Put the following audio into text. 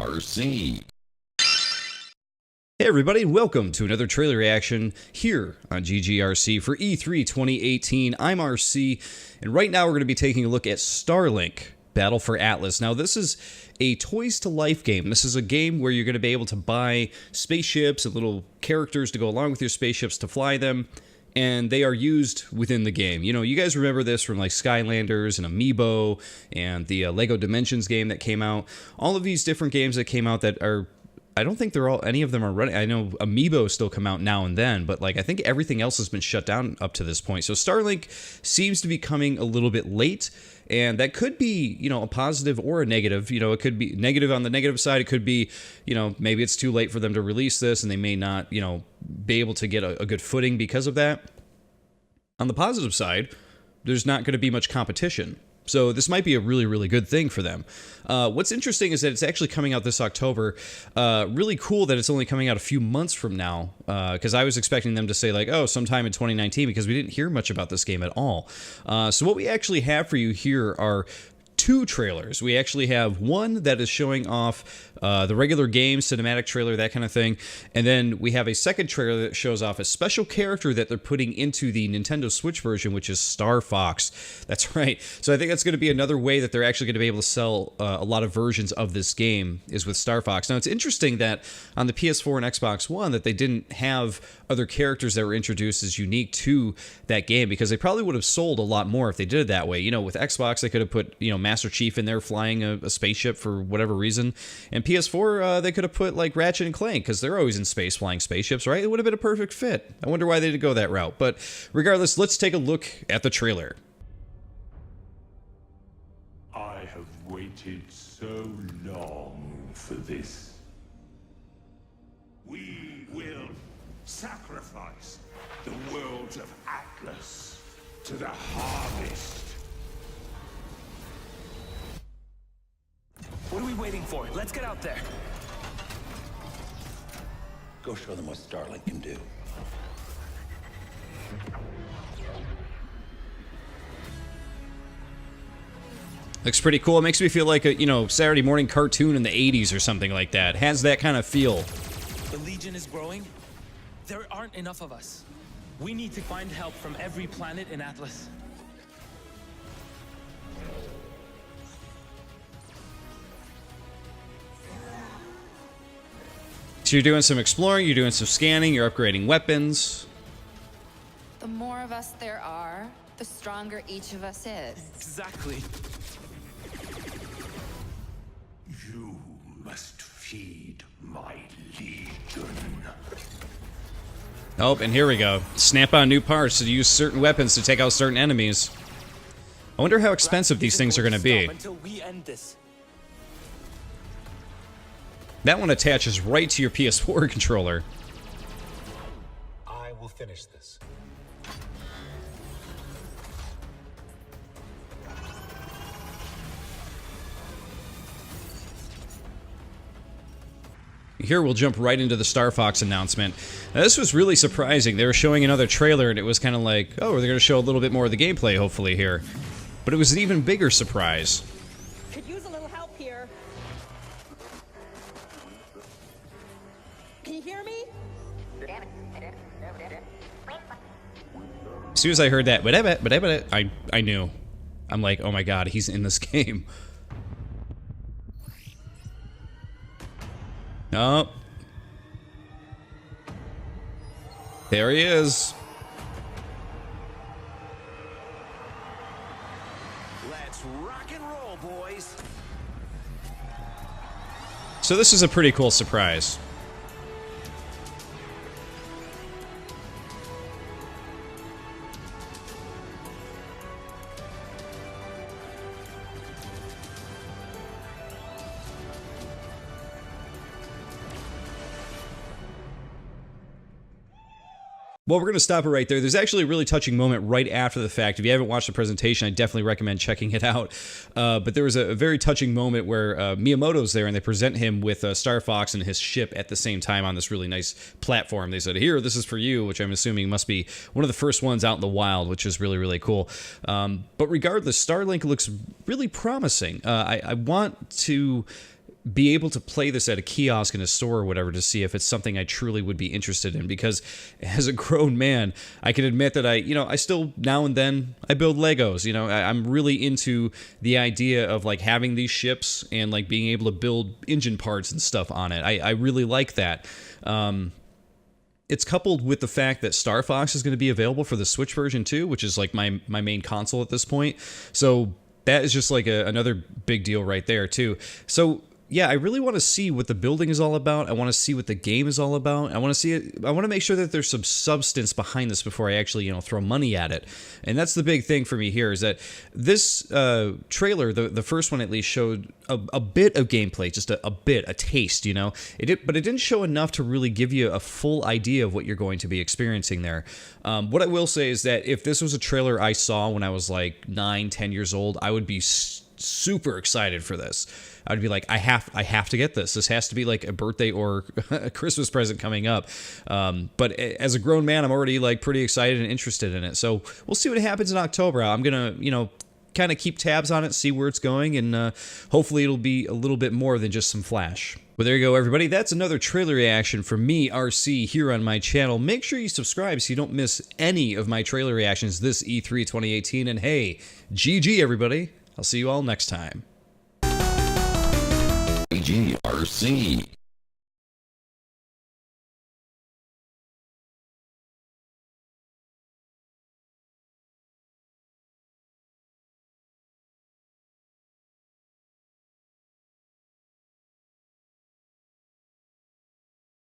GGRC. Hey everybody, and welcome to another trailer reaction here on GGRC for E3 2018. I'm RC, and right now we're going to be taking a look at Starlink, Battle for Atlas. Now this is a Toys to Life game. This is a game where you're going to be able to buy spaceships and little characters to go along with your spaceships to fly them, and they are used within the game. You know, you guys remember this from like Skylanders and Amiibo and the Lego Dimensions game that came out. All of these different games that came out that are, I don't think any of them are running. I know Amiibo still come out now and then, but like I think everything else has been shut down up to this point. So Starlink seems to be coming a little bit late, and that could be, you know, a positive or a negative. You know, it could be negative on the negative side. It could be, you know, maybe it's too late for them to release this and they may not, you know, be able to get a good footing because of that. On the positive side, there's not going to be much competition. So this might be a really, really good thing for them. What's interesting is that it's actually coming out this October. Really cool that it's only coming out a few months from now, because I was expecting them to say like, oh, sometime in 2019, because we didn't hear much about this game at all. So what we actually have for you here are two trailers. We actually have one that is showing off the regular game, cinematic trailer, that kind of thing. And then we have a second trailer that shows off a special character that they're putting into the Nintendo Switch version, which is Star Fox. That's right. So I think that's going to be another way that they're actually going to be able to sell a lot of versions of this game, is with Star Fox. Now, it's interesting that on the PS4 and Xbox One that they didn't have other characters that were introduced as unique to that game, because they probably would have sold a lot more if they did it that way. You know, with Xbox, they could have put, you know, Master Chief in there flying a spaceship for whatever reason. And PS4, they could have put like Ratchet and Clank, because they're always in space flying spaceships, right? It would have been a perfect fit. I wonder why they didn't go that route. But regardless, let's take a look at the trailer. I have waited so long for this. We will sacrifice the worlds of Atlas to the harvest. What are we waiting for? Let's get out there. Go show them what Starlink can do. Looks pretty cool. It makes me feel like a, you know, Saturday morning cartoon in the 80s or something like that. Has that kind of feel. The Legion is growing. There aren't enough of us. We need to find help from every planet in Atlas. So you're doing some exploring, you're doing some scanning, you're upgrading weapons. The more of us there are, the stronger each of us is. Exactly. You must feed my legion. Oh, and here we go. Snap on new parts to use certain weapons to take out certain enemies. I wonder how expensive these things are going to be. Until we end this. That one attaches right to your PS4 controller. I will finish this. Here we'll jump right into the Star Fox announcement. Now, this was really surprising. They were showing another trailer and it was kind of like, oh, they're going to show a little bit more of the gameplay hopefully here. But it was an even bigger surprise. Could use a little help here. Can you hear me? As soon as I heard that, I knew. I'm like, oh my god, he's in this game. Oh. There he is. Let's rock and roll, boys. So this is a pretty cool surprise. Well, we're going to stop it right there. There's actually a really touching moment right after the fact. If you haven't watched the presentation, I definitely recommend checking it out. But there was a very touching moment where Miyamoto's there, and they present him with Star Fox and his ship at the same time on this really nice platform. They said, here, this is for you, which I'm assuming must be one of the first ones out in the wild, which is really, really cool. But regardless, Starlink looks really promising. I want to be able to play this at a kiosk in a store or whatever to see if it's something I truly would be interested in, because as a grown man, I can admit that I still now and then I build Legos. I'm really into the idea of like having these ships and like being able to build engine parts and stuff on it. I really like that. It's coupled with the fact that Star Fox is going to be available for the Switch version too, which is like my main console at this point. So that is just like another big deal right there too. So yeah, I really want to see what the building is all about. I want to see what the game is all about. I want to see it. I want to make sure that there's some substance behind this before I actually, throw money at it. And that's the big thing for me here, is that this trailer, the first one at least, showed a bit of gameplay, just a taste, but it didn't show enough to really give you a full idea of what you're going to be experiencing there. What I will say is that if this was a trailer I saw when I was like 9-10 years old, I would be super excited for this. I'd be like, I have to get this. This has to be like a birthday or a Christmas present coming up. But as a grown man, I'm already like pretty excited and interested in it. So we'll see what happens in October. I'm gonna, kind of keep tabs on it, see where it's going, and hopefully it'll be a little bit more than just some flash. Well, there you go, everybody. That's another trailer reaction from me, RC, here on my channel. Make sure you subscribe so you don't miss any of my trailer reactions this E3 2018. And hey, GG, everybody. I'll see you all next time. GGRC.